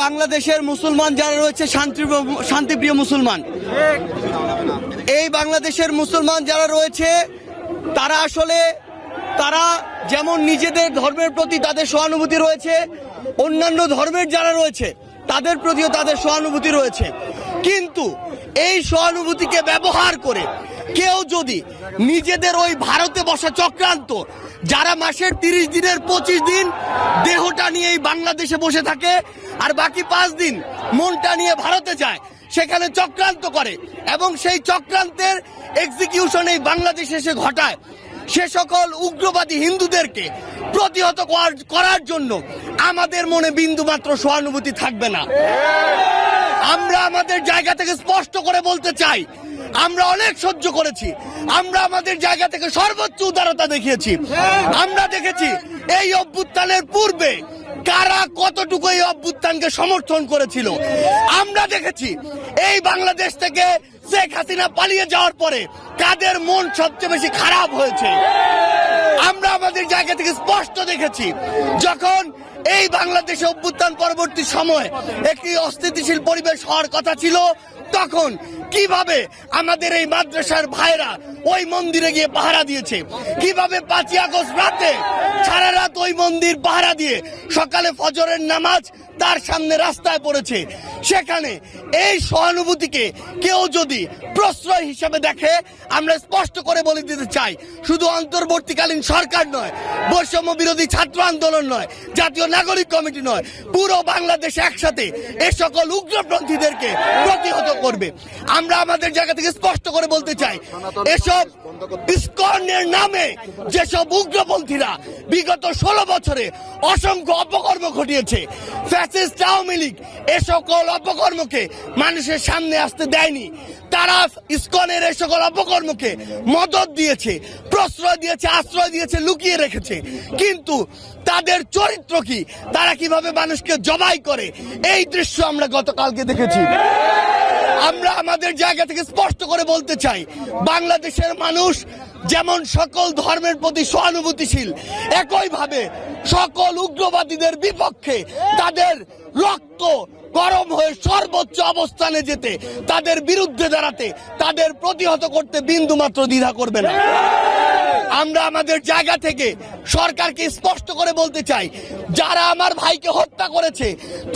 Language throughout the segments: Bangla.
বাংলাদেশের মুসলমান যারা রয়েছে শান্তিপ্রিয় মুসলমান, এই বাংলাদেশের মুসলমান যারা রয়েছে তারা যেমন নিজেদের ধর্মের প্রতি তাদের সহানুভূতি রয়েছে, অন্যান্য ধর্মের যারা রয়েছে তাদের প্রতিও তাদের সহানুভূতি রয়েছে। কিন্তু এই সহানুভূতিকে ব্যবহার করে কেউ যদি নিজেদের ওই ভারতে বসা চক্রান্ত, যারা মাসের 30 দিনের 25 দিন দেহটা নিয়ে এই বাংলাদেশে বসে থাকে আর বাকি 5 দিন মনটা নিয়ে ভারতে যায়, সেখানে চক্রান্ত করে এবং সেই চক্রান্তের এক্সিকিউশন এই বাংলাদেশে এসে ঘটায়, সে সকল উগ্রবাদী হিন্দুদেরকে প্রতিহত করার জন্য আমাদের মনে বিন্দুমাত্র সহানুভূতি থাকবে না। আমরা আমাদের জায়গা থেকে স্পষ্ট করে বলতে চাই, আমরা অনেক সহ্য করেছি, আমরা আমাদের জায়গা থেকে সর্বোচ্চ উদারতা দেখিয়েছি। আমরা দেখেছি এই অভ্যুত্থানের পূর্বে কারা কতটুকু এই অভ্যুত্থানকে সমর্থন করেছিল। আমরা দেখেছি এই বাংলাদেশ থেকে শেখ হাসিনা পালিয়ে যাওয়ার পরে কাদের মন সবচেয়ে বেশি খারাপ হয়েছে। আমরা আমাদের জায়গা থেকে স্পষ্ট দেখেছি যখন এই বাংলাদেশে অভ্যুত্থান পরবর্তী সময় একটি অস্থিতিশীল পরিবেশ হওয়ার কথা ছিল, তখন কিভাবে আমাদের এই মাদ্রাসার ভাইরা ওই মন্দিরে গিয়ে পাহারা দিয়েছে, কিভাবে 5ই আগস্ট রাতে সারা রাত ওই মন্দির পাহারা দিয়ে সকালে ফজরের নামাজ তার সামনে রাস্তায় পড়েছে। সেখানে এই সহানুভূতিকে কেউ যদি প্রশ্রয় হিসেবে দেখে, আমরা স্পষ্ট করে বলে দিতে চাই, শুধু অন্তর্বর্তীকালীন সরকার নয়, বৈষম্য বিরোধী ছাত্র আন্দোলন নয়, জাতীয় নাগরিক কমিটি নয়, পুরো বাংলাদেশ একসাথে এ সকল উগ্রপন্থীদেরকে প্রতিহত করবে। আমরা আমাদের জায়গা থেকে স্পষ্ট করে বলতে চাই, এসব ইসকনের নামে যেসব উগ্রপন্থীরা বিগত 16 বছরে অসংখ্য অপকর্ম ঘটিয়েছে, ফ্যাসিস্ট আওয়ামী লীগ এ সকল অপকর্মকে মানুষের সামনে আসতে দেয়নি। তারা ইসকনের এ সকল অপকর্মকে মদত দিয়েছে, প্রশ্রয় দিয়েছে, আশ্রয় দিয়েছে, লুকিয়ে রেখেছে। কিন্তু তাদের চরিত্র কি, তারা কিভাবে মানুষকে জবাই করে, এই দৃশ্য আমরা গতকালকে দেখেছি। আমরা আমাদের জায়গা থেকে স্পষ্ট করে বলতে চাই, বাংলাদেশের মানুষ যেমন সকল ধর্মের প্রতি সহানুভূতিশীল, একইভাবে সকল উগ্রবাদীদের বিপক্ষে তাদের রক্ত গরম হয়ে সর্বোচ্চ অবস্থানে যেতে, তাদের বিরুদ্ধে দাঁড়াতে, তাদের প্রতিহত করতে বিন্দুমাত্র দ্বিধা করবে না। আমরা আমাদের জায়গা থেকে সরকারকে স্পষ্ট করে বলতে চাই, যারা আমার ভাইকে হত্যা করেছে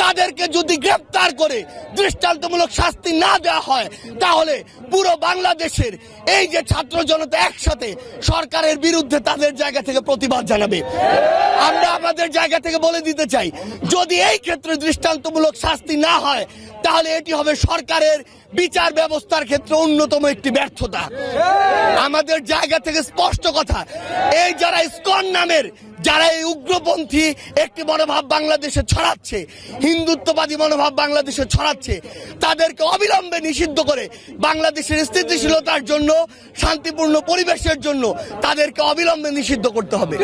তাদেরকে যদি গ্রেফতার করে দৃষ্টান্তমূলক শাস্তি না দেওয়া হয়, তাহলে পুরো বাংলাদেশের এই যে ছাত্র জনতা একসাথে সরকারের বিরুদ্ধে তাদের জায়গা থেকে প্রতিবাদ জানাবে। আমরা আমাদের জায়গা থেকে বলে দিতে চাই, যদি এই ক্ষেত্রে দৃষ্টান্তমূলক শাস্তি না হয়, তাহলে এটি হবে সরকারের বিচার ব্যবস্থার ক্ষেত্রে অন্যতম একটি ব্যর্থতা। আমাদের জায়গা থেকে স্পষ্ট কথা, এই যারা ইসকন নামের, যারা এই উগ্রপন্থী একটি মনোভাব বাংলাদেশে ছড়াচ্ছে, হিন্দুত্ববাদী মনোভাব বাংলাদেশে ছড়াচ্ছে, তাদেরকে অবিলম্বে নিষিদ্ধ করে বাংলাদেশের স্থিতিশীলতার জন্য, শান্তিপূর্ণ পরিবেশের জন্য তাদেরকে অবিলম্বে নিষিদ্ধ করতে হবে।